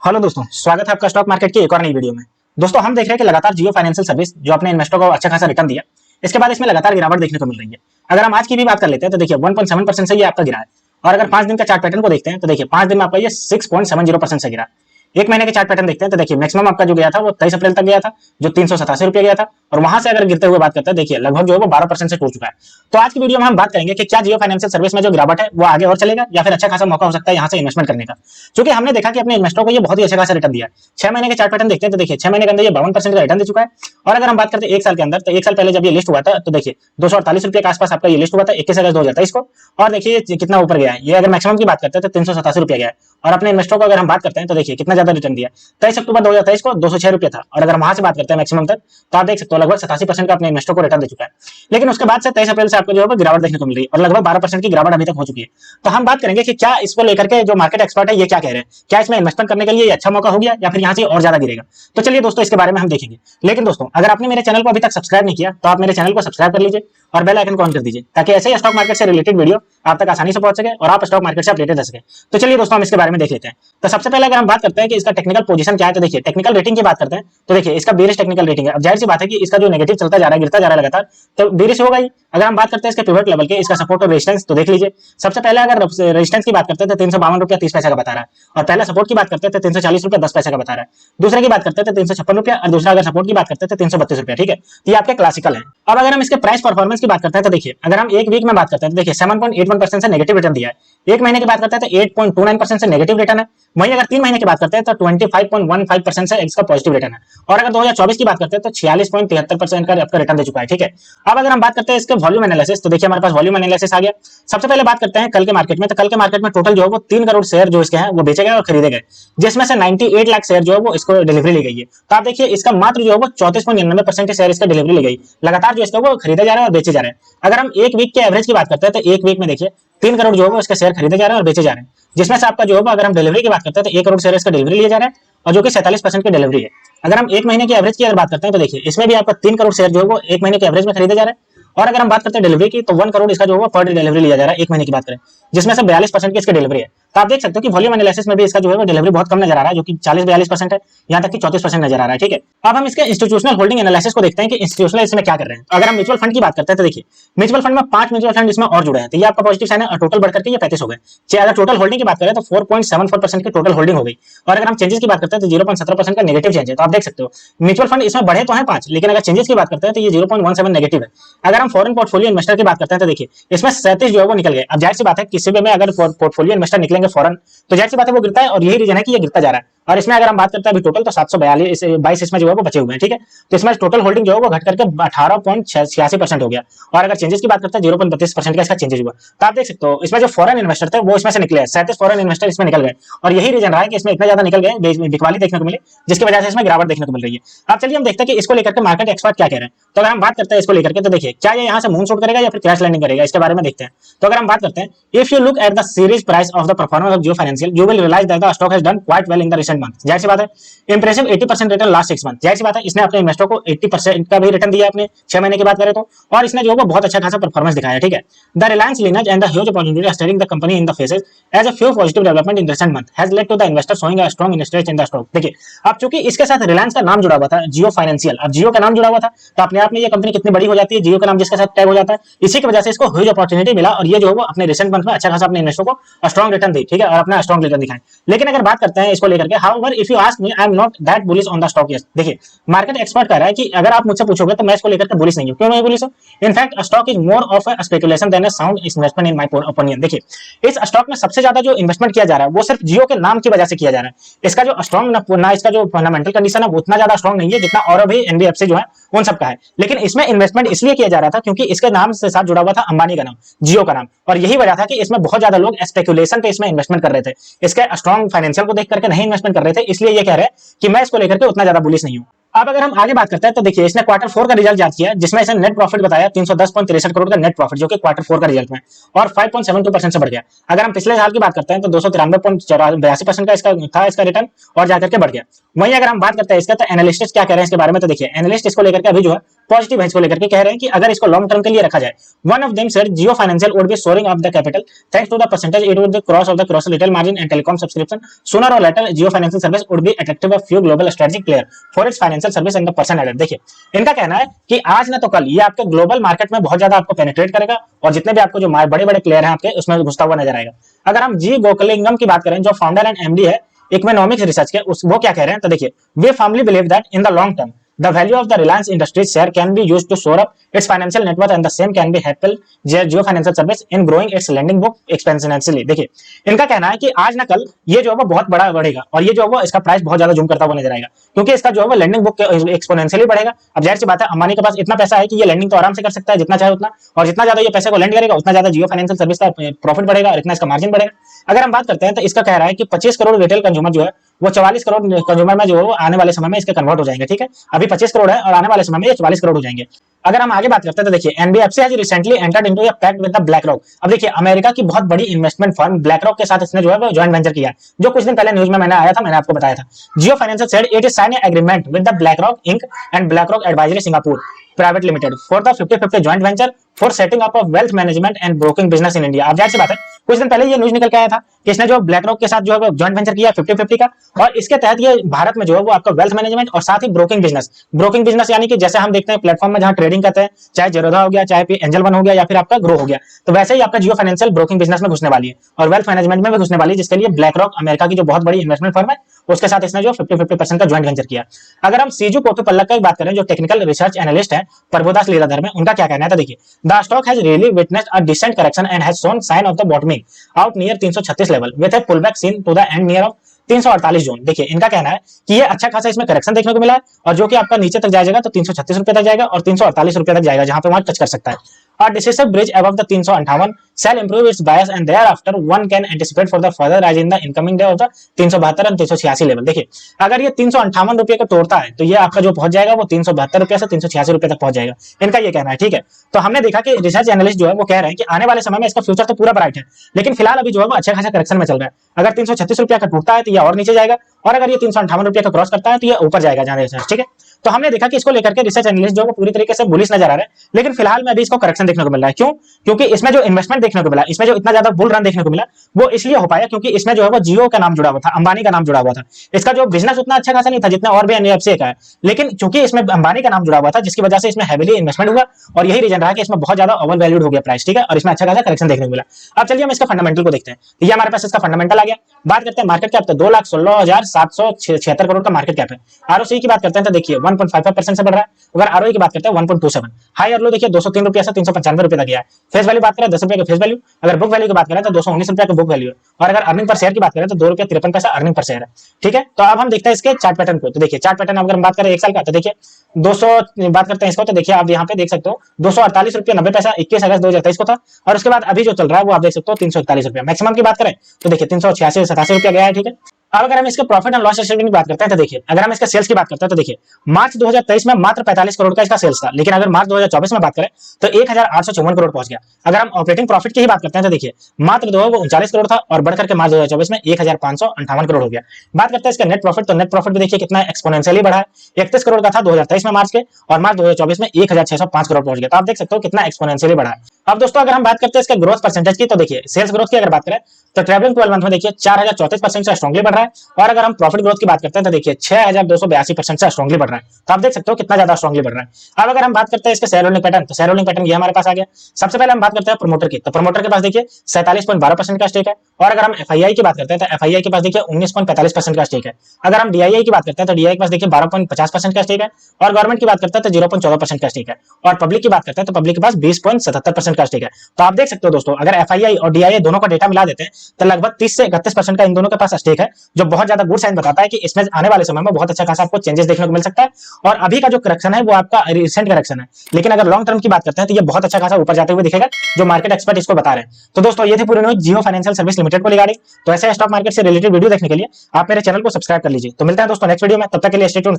Hello दोस्तों, स्वागत है आपका स्टॉक मार्केट की एक और नई वीडियो में। दोस्तों, हम देख रहे हैं कि लगातार जियो फाइनेंशियल सर्विस जो अपने इन्वेस्टर को अच्छा खासा रिटर्न दिया, इसके बाद इसमें लगातार गिरावट देखने को मिल रही है। अगर हम आज की भी बात कर लेते हैं तो देखिए 1.7% से ये आपका गिरा है। और अगर 5 दिन का चार्ट पैटर्न को देखते हैं तो देखिए 5 दिन में आपका ये 6.70% से गिरा। एक महीने के चार्ट पैटर्न देखते हैं तो देखिए मैक्सिमम आपका जो गया था वो 23 अप्रैल तक गया था, जो 387 रुपये गया था। और वहां से अगर गिरते हुए बात करते हैं देखिए लगभग जो है वो 12% से टूट चुका है। तो आज की वीडियो में हम बात करेंगे कि क्या जियो फाइनेंशियल सर्विस में जो गिरावट है वो आगे और चलेगा या फिर अच्छा खासा मौका हो सकता है यहाँ से इन्वेस्टमेंट करने का। क्योंकि हमने देखा कि अपने इन्वेस्टरों को ये बहुत ही अच्छा खासा रिटर्न दिया है। 6 महीने के चार्ट पैटर्न देखते हैं तो देखिए 6 महीने के अंदर ये 52% का रिटर्न दे चुका है। और अगर हम बात करते हैं एक साल के अंदर, तो एक साल पहले जब ये लिस्ट हुआ था तो देखिए 248 रुपये के आसपास आपका ये लिस्ट हुआ था 21 अगस्त 2023 को। और देखिए कितना ऊपर गया है, ये अगर मैक्सिमम की बात करते हैं तो 387 रुपये गया है। और अपने इन्वेस्टरों को अगर हम बात करते हैं तो देखिए कितना ज्यादा रिटर्न दिया। 23 अक्टूबर 2023 को 206 रुपये था, और अगर हम वहां से बात करते हैं मैक्सिमम तक, तो आप देख सकते हो लगभग 87% का अपने इन्वेस्टर को रिटर्न दे चुका है। लेकिन उसके बाद से 23 अप्रैल से आपको जो है गिरावट देखने को मिल रही है, और लगभग 12% की गिरावट अभी तक हो चुकी है। तो हम बात करेंगे कि क्या इसको लेकर के जो मार्केट एक्सपर्ट है ये क्या कह रहे हैं, क्या इसमें इन्वेस्टमेंट करने के लिए अच्छा मौका हो गया या फिर यहाँ से और ज्यादा गिरेगा। तो चलिए दोस्तों, इसके बारे में हम देखेंगे। लेकिन दोस्तों, अगर आपने मेरे चैनल को अभी तक सब्सक्राइब नहीं किया तो आप मेरे चैनल को सब्सक्राइब कर लीजिए और बेल आइकन को ऑन कर दीजिए, ताकि ऐसे ही स्टॉक मार्केट से रिलेटेड वीडियो आप तक आसानी से पहुंच सके और आप स्टॉक मार्केट से अपडेटेड रह सके। तो चलिए दोस्तों, हम इसके बारे में देख लेते हैं। तो सबसे पहले अगर हम बात करते हैं कि इसका टेक्निकल पोजीशन क्या है, तो देखिए टेक्निकल रेटिंग की बात करते हैं तो देखिए इसका बेरिश टेक्निकल रेटिंग है। अब जाहिर सी बात है कि इसका जो नेगेटिव चलता जा रहा है, गिरता जा रहा है लगातार, तो बेरिश होगा ही। अगर हम बात करते हैं इसके पिवट लेवल के, इसका सपोर्ट और रेजिस्टेंस, तो देख लीजिए। सबसे पहले अगर रेजिस्टेंस की बात करते हैं तो 352 रुपया 30 पैसा का बता रहा है, और पहला सपोर्ट की बात करते हैं तो 340 रुपया 10 पैसा का बता रहा है। दूसरे की बात करते हैं तो 356 रुपया, और दूसरा अगर सपोर्ट की बात करते हैं तो 332 रुपया। ठीक है, ये आपके क्लासिकल है। अब अगर हम इसके प्राइस परफॉर्मेंस की बात करते हैं तो देखिए अगर हम एक वीक में बात करते हैं तो देखिए 7.81% से नेगेटिव रिटर्न दिया है। एक महीने की बात करते हैं तो 8.29% से नेगेटिव रिटर्न है। वहीं अगर 3 महीने की बात करते हैं तो 25.15% से इसका पॉजिटिव रिटर्न है। और अगर 2024 की बात करते हैं तो 46.73% का आपका रिटर्न दे चुका है। ठीक है, अब अगर हम बात करते हैं इसके वॉल्यूम एनालिसिस, तो देखिए हमारे पास वॉल्यूम एनालिसिस आ गया। सबसे पहले बात करते हैं कल के मार्केट में, तो कल के मार्केट में टोटल जो है वो 3 करोड़ शेयर जो इसके हैं वो बेचे गए और खरीदे गए, जिसमें से 98 लाख शेयर जो है वो इसको डिलीवरी ली गई है। तो आप देखिए इसका मात्र जो है वो 34.99% के शेयर इसका डिलीवरी ली गई। लगातार जो इसका वो खरीदे जा रहे हैं और बेचे जा रहे हैं। अगर हम एक वीक के एवरेज की बात करते हैं तो एक वीक में देखिए 3 करोड़ जो है वो इसके शेयर खरीदे जा रहे हैं और बेचे जा रहे हैं, जिसमें से आपका जो है अगर हम डिलीवरी की बात करते हैं तो 1 करोड़ शेयर इसका डिलीवरी लिए जा रहे हैं, और जो कि 47% की डिलीवरी है। अगर हम एक महीने की एवरेज की अगर बात करते हैं तो देखिए इसमें भी आपका 3 करोड़ शेयर जो है वो एक महीने के एवरेज में खरीदे जा रहे हैं। और अगर हम बात करते हैं डिलीवरी की, तो 1 करोड़ इसका जो है पर डे डिलीवरी लिया जा रहा है एक महीने की बात करें, जिसमें से 42% की इसकी डिलीवरी है। तो आप देख सकते हो कि वॉल्यूम एनालिसिस में भी इसका जो है डिलीवरी बहुत कम नजर आ रहा है, जो कि 40-42% है, यहाँ तक कि 34% नजर आ रहा है। ठीक है, अब हम इसके इंस्टीट्यूशनल होल्डिंग एनालिसिस को देखते हैं कि इंस्टीट्यूशनल इसमें क्या कर रहे हैं। अगर हम म्यूचुअल फंड की बात करते हैं तो देखिए म्यूचुअल फंड में 5 म्यूचुअल फंड इसमें और जुड़े हैं, तो ये आपका पॉजिटिव साइन है, और टोटल बढ़कर के ये 35 हो गए। अगर टोटल होल्डिंग की बात करें तो 4.74% की टोटल होल्डिंग हो गई। और अगर हम चेंजेस की बात करते हैं तो 0.17% का नेगेटिव चेंज है। तो आप देख सकते हो म्यूचुअल फंड इसमें बढ़े तो हैं 5, लेकिन अगर चेंजेस की बात करते हैं तो ये 0.17 नेगेटिव है। अगर हम फॉरेन पोर्टफोलियो इन्वेस्टर की बात करते हैं तो देखिए इसमें 37 जो है वो निकल गए। अब जाहिर सी बात है किसी भी में अगर पोर्टफोलियो इन्वेस्टर निकलेंगे फॉरेन, तो जाहिर सी बात है वो गिरता है, और यही रीजन है कि ये गिरता जा रहा है। और इसमें अगर हम बात करते हैं अभी टोटल तो 742 इसमें जो है वो बचे हुए हैं। ठीक है, तो इसमें टोटल होल्डिंग जो है वो घट करके 18.86% हो गया। और अगर चेंजेस की बात करते हैं 0.32% का इसका चेंजेस हुआ। तो आप देख सकते हो इसमें जो फॉरेन इन्वेस्टर थे वो इसमें से निकले, 37 फॉरेन इन्वेस्टर इसमें निकल गए, और यही रीजन रहा है कि इसमें इतना ज्यादा निकल गए, बिकवाली देखने को मिली, जिसकी वजह से इसमें गिरावट देखने को मिल रही है। अब चलिए हम देखते हैं कि इसको लेकर के मार्केट एक्सपर्ट क्या कह रहे हैं। तो अगर हम बात करते हैं इसको लेकर के, तो देखिए क्या ये यहाँ से मून शूट करेगा या फिर क्रैश लैंडिंग करेगा, इसके बारे में देखते हैं। तो अगर हम बात करते हैं, if you look at the series price of the performance of Jio financial, you will realise that the stock has done quite well in the recent month. जाहिर सी बात है इंप्रेसिव 80% रिटर्न लास्ट 6 मंथ। जाहिर सी बात है इसने अपने इन्वेस्टर को 80% का भी रिटर्न दिया अपने 6 महीने की बात करें तो, और इसने जो है बहुत अच्छा खासा परफॉर्मेंस दिखाया है। ठीक है, the Reliance lineage and the huge opportunity steering the company in the faces as a few positive development in recent month has led to the investor showing a strong interest in the stock. देखिए अब चूंकि इसके साथ रिलायंस का नाम जुड़ा हुआ था, जियो फाइनेंशियल, अब जियो का नाम जुड़ा हुआ था, तो अपने आप में ये कंपनी कितनी बड़ी हो जाती है, जियो का नाम जिसके साथ टैग हो जाता है, इसी की वजह से इसको ह्यूज अपॉर्चुनिटी मिला, और ये जो है वो अपने रिसेंट मंथ में अच्छा खासा अपने इन्वेस्टर को स्ट्रांग रिटर्न दी। ठीक है, और अपना स्ट्रांग रिटर्न दिखाएं। लेकिन अगर बात करते हैं इसको लेकर के, however if you ask me I am not that bullish on the stock yes. देखिए मार्केट एक्सपर्ट कह रहा है कि अगर आप मुझसे पूछोगे तो मैं इसको लेकर के बुलिश नहीं हूं। क्यों नहीं बुलिश हूं? In fact stock is more of a speculation than a sound investment in my opinion. देखिए इस स्टॉक में सबसे ज्यादा जो इन्वेस्टमेंट किया जा रहा है वो सिर्फ जियो के नाम की वजह से किया जा रहा है। इसका जो स्ट्रांग ना इसका जो फंडामेंटल कंडीशन है वो उतना ज्यादा स्ट्रांग नहीं है जितना और भी एनबीएफसी जो है उन सब का है। लेकिन इसमें इन्वेस्टमेंट इसलिए किया जा रहा था क्योंकि इसके नाम से साथ जुड़ा हुआ था अंबानी का नाम, जियो का नाम, और यही वजह था कि इसमें बहुत ज्यादा लोग स्पेकुलेशन पे इसमें इन्वेस्टमेंट कर रहे थे, इसके स्ट्रांग फाइनेंशियल को देख करके नहीं इन्वेस्टमेंट कर रहे थे। इसलिए ये कह रहे हैं कि मैं इसको लेकर के उतना ज्यादा बुलिश नहीं हूं। अब अगर हम आगे बात करते हैं तो देखिए इसने क्वार्टर 4 का रिजल्ट जारी किया जिसमें इसने नेट प्रॉफिट बताया 310.63 करोड़ का नेट प्रॉफिट जो कि क्वार्टर 4 का रिजल्ट में और 5.72% से बढ़ गया। अगर हम पिछले साल की बात करते हैं तो 293.82% का इसका था इसका रिटर्न और जाकर के बढ़ गया। वहीं अगर हम बात करते हैं इसका तो एनालिस्ट क्या कह रहे हैं इसके बारे में तो देखिए एनालिस्ट इसको लेकर के अभी जो है पॉजिटिव है इसको लेकर के कह रहे हैं कि अगर इसको लॉन्ग टर्म के लिए रखा जाए one of them said Jio financial would be soaring of the capital thanks to the percentage it would cross of the cross retail margin and telecom subscription sooner और later Jio financial service would be attractive of few global strategic player for its financial service and the person added. देखिए इनका कहना है कि आज ना तो कल ये आपके ग्लोबल मार्केट में बहुत ज्यादा आपको पेनिट्रेट करेगा और जितने भी आपको जो बड़े बड़े प्लेयर हैं आपके उसमें घुसता हुआ नजर आएगा। अगर हम जी गोखलिंगम की बात करें जो फाउंडर एंड एमडी है इकोनॉमिक्स रिसर्च के वो क्या कह रहे हैं तो देखिए we firmly believe that in the long term the value of the Reliance Industries share can be used to shore up its financial net worth and the same can be helpful Jio Financial Service in growing its lending book exponentially। देखिए इनका कहना है कि आज ना कल ये जो है वो बहुत बड़ा बढ़ेगा और ये जो है वो इसका प्राइस बहुत ज्यादा जूम करता हुआ नजर आएगा क्योंकि इसका जो है वो लेंडिंग बुक एक्सपोनेंशियली बढ़ेगा। अब जाहिर सी बात है अंबानी के पास इतना पैसा है कि ये लेंडिंग तो आराम से कर सकता है जितना चाहे उतना और जितना ज्यादा ये पैसे को लेंड करेगा उतना ज्यादा जियो फाइनेंशियल सर्विस का प्रॉफिट बढ़ेगा और इतना इसका मार्जिन बढ़ेगा। अगर हम बात करते हैं तो इसका कह रहा है कि 25 करोड़ रिटेल कंज्यूमर जो है वो 44 करोड़ कंज्यूमर में जो है वो आने वाले समय में इसके कन्वर्ट हो जाएंगे। ठीक है अभी 25 करोड़ है और आने वाले समय में ये 44 करोड़ हो जाएंगे। अगर हम आगे बात करते हैं तो देखिए NBFC has recently entered into a pact with the BlackRock. अब देखिए अमेरिका की बहुत बड़ी इन्वेस्टमेंट फर्म ब्लैकरॉक के साथ इसने जो है वो जॉइंट वेंचर किया जो कुछ दिन पहले न्यूज में मैंने आया था मैंने आपको बताया था। Jio financial said it is sign a agreement with the BlackRock Inc and BlackRock advisory Singapore private limited for the 50-50 joint venture for setting up of wealth management and broking business in India. अब जाहिर सी बात है कुछ दिन पहले ये news निकल के आया था कि इसने जो ब्लैक रॉक के साथ जो है जॉइंट वेंचर किया 50-50 का और इसके तहत ये भारत में जो है वो आपका वेल्थ मैनेजमेंट और साथ ही ब्रोकिंग बिजनेस यानी कि जैसे हम देखते हैं प्लेटफॉर्म में जहां ट्रेडिंग करते हैं चाहे जेरोधा हो गया चाहे एंजल वन हो गया या फिर आपका ग्रो हो गया तो वैसे ही आपका जियो फाइनेंशियल ब्रोकिंग बिजनेस में घुसने वाली है और वेल्थ मैनेजमेंट में भी घुसने वाली है जिसके लिए ब्लैक रॉक अमेरिका की जो बहुत बड़ी इन्वेस्टमेंट फर्म है उसके साथ इसने जो 50-50% का जॉइंट वेंचर किया। अगर हम सीजू कोटू पल्लक की बात करें जो टेक्निकल रिसर्च एनालिस्ट है प्रभुदास लीलाधर में उनका क्या कहना है तो देखिए the stock has really witnessed a decent correction and has shown sign of the bottoming out near 336 level with a pullback seen to the end near of 348 zone. देखिए इनका कहना है कि ये अच्छा खासा इसमें करेक्शन देखने को मिला है और जो कि आपका नीचे तक जाएगा तो 336 रुपए तक जाएगा और 348 रुपए तक जाएगा जहां पे वहां टच कर सकता है। A decisive bridge above the 358 shall improve its bias and thereafter one can anticipate for the further rise in the incoming day of the 372 और 386 लेवल। देखिए अगर ये 358 रुपए को तोड़ता है तो ये आपका जो पहुंच जाएगा वो 372 रुपए से 386 रुपए तक पहुंच जाएगा इनका ये कहना है। ठीक है तो हमने देखा कि रिसर्च एनालिस्ट जो है वो कह रहे हैं कि आने वाले समय में इसका फ्यूचर तो पूरा ब्राइट है लेकिन फिलहाल अभी जो है वो अच्छा खासा करेक्शन में चल रहा है। अगर 336 रुपया का टूटता है तो ये और नीचे जाएगा और अगर ये 358 रुपया का क्रॉस करता है तो ये ऊपर जाएगा जहां रिसर्च। ठीक है तो हमने देखा कि इसको लेकर के रिसर्च एनालिस्ट जो है वो पूरी तरीके से बुलिश नजर आ रहा है लेकिन फिलहाल में अभी इसको करेक्शन देखने को मिल रहा है। क्यों? क्योंकि इसमें जो इन्वेस्टमेंट देखने को मिला इसमें जो इतना ज्यादा बुल रन देखने को मिला वो इसलिए हो पाया क्योंकि इसमें जो है वो जियो का नाम जुड़ा हुआ था अंबानी का नाम जुड़ा हुआ था। इसका जो बिजनेस उतना अच्छा खासा नहीं था जितना और भी एनएफसी का है लेकिन चूंकि इसमें अंबानी का नाम जुड़ा हुआ था जिसकी वजह से इसमें हेवीली इन्वेस्टमेंट हुआ और यही रीजन रहा कि इसमें बहुत ज्यादा ओवर वैल्यूड हो गया प्राइस। ठीक है और इसमें अच्छा खासा करेक्शन देखने को मिला। अब चलिए हम इसका फंडामेंटल को देखते हैं। ये हमारे पास इसका फंडामेंटल आ गया। बात करते हैं मार्केट कैप तो 2,16,776 करोड़ का मार्केट कैप है। आरओसी की बात करते हैं तो देखिए 1.55% से बढ़ रहा है। अगर आरओई की बात करते हैं 1.27 हाई और लो देखिए 203 रुपया से 395 रुपए तक गया है। फेस वैल्यू बात करें 10 रुपए का फेस वैल्यू। अगर बुक वैल्यू की बात करें तो 219 रुपए का बुक वैल्यू है और अगर अर्निंग पर शेयर की बात करें तो 2 रुपया 53 पैसा अर्निंग पर शेयर है। ठीक है तो अब हम देखते हैं इसके चार्ट पैटर्न को। तो देखिए चार्ट पैटर्न अगर हम बात करें एक साल का तो देखिए 200 बात करते हैं इसको तो देखिए आप यहाँ पे देख सकते हो 248 रुपया 90 पैसा 21 अगस्त 2023 को था और उसके बाद अभी जो चल रहा है वो आप देख सकते हो 341 रुपया। मैक्सिमम की बात करें तो देखिए 386-87 रुपया गया है। ठीक है अब अगर हम इसके प्रॉफिट एंड लॉस स्टेटमेंट की बात करते हैं तो देखिए अगर हम इसके सेल्स की बात करते हैं तो देखिए मार्च 2023 में मात्र 45 करोड़ का इसका सेल्स था लेकिन अगर मार्च 2024 में बात करें तो 1854 करोड़ पहुंच गया। अगर हम ऑपरेटिंग प्रॉफिट की ही बात करते हैं तो देखिए मात्र 39 करोड़ था और बढ़कर के मार्च 2024 में 1558 करोड़ हो गया। बात करते हैं इसका नेट प्रॉफिट तो नेट प्रॉफिट भी देखिए कितना एक्सपोनेंशियली बढ़ा है। 31 करोड़ का था 2023 में मार्च के और मार्च 2024 में 1605 करोड़ पहुंच गया। तो आप देख सकते हो कितना एक्सपोनेंशियली बढ़ा है। अब दोस्तों अगर हम बात करते हैं इसके ग्रोथ परसेंटेज की तो देखिए सेल्स ग्रोथ की अगर बात करें तो ट्रैवलिंग 12 मंथ में देखिए 4034% से स्ट्रांगली बढ़ रहा है और अगर हम प्रॉफिट ग्रोथ की बात करते हैं तो देखिए 6282% से स्ट्रांगली बढ़ रहा है। तो आप देख सकते हो कितना ज्यादा स्ट्रांगली बढ़ रहा है। अब अगर हम बात करते हैं इसके शेयर होल्डिंग पैटर्न तो शेयर होल्डिंग पैटर्न ये हमारे पास आ गया। सबसे पहले हम बात करते हैं प्रमोटर की तो प्रमोटर के पास देखिए 47.12% का स्टेक है और अगर हम एफआईआई की बात करते हैं तो एफआईआई के पास देखिए 19.45% का स्टेक है। अगर हम डीआईआई की बात करते हैं तो डीआईआई के पास देखिए 12.50% का स्टेक है और गवर्नमेंट की बात करते हैं तो 0.14% का स्टेक है और पब्लिक की बात करते हैं तो पब्लिक के पास 20.77% का स्टेक है। तो आप देख सकते हो दोस्तों अगर एफआईआई और डीआईआई दोनों का डेटा मिला देते हैं तो लगभग 30 से 31% का इन दोनों के पास स्टेक है जो बहुत ज्यादा गुड साइन बताता है कि इसमें आने वाले समय में बहुत अच्छा खासा आपको चेंजेस देखने को मिल सकता है। और अभी का जो करेक्शन है वो आपका रिसेंट करेक्शन है लेकिन अगर लॉन्ग टर्म की बात करते हैं तो ये बहुत अच्छा खासा ऊपर जाते हुए दिखेगा जो मार्केट एक्सपर्ट इसको बता रहे हैं। तो दोस्तों ये थी पूरी न्यूज जियो फाइनेंशियल सर्विस लिमिटेड को रिगार्डिंग। तो ऐसे स्टॉक मार्केट से रिलेटेड वीडियो देखने के लिए आप मेरे चैनल को सब्सक्राइब कर लीजिए। तो मिलते हैं दोस्तों नेक्स्ट वीडियो में, तब तक के लिए स्टे ट्यून्ड।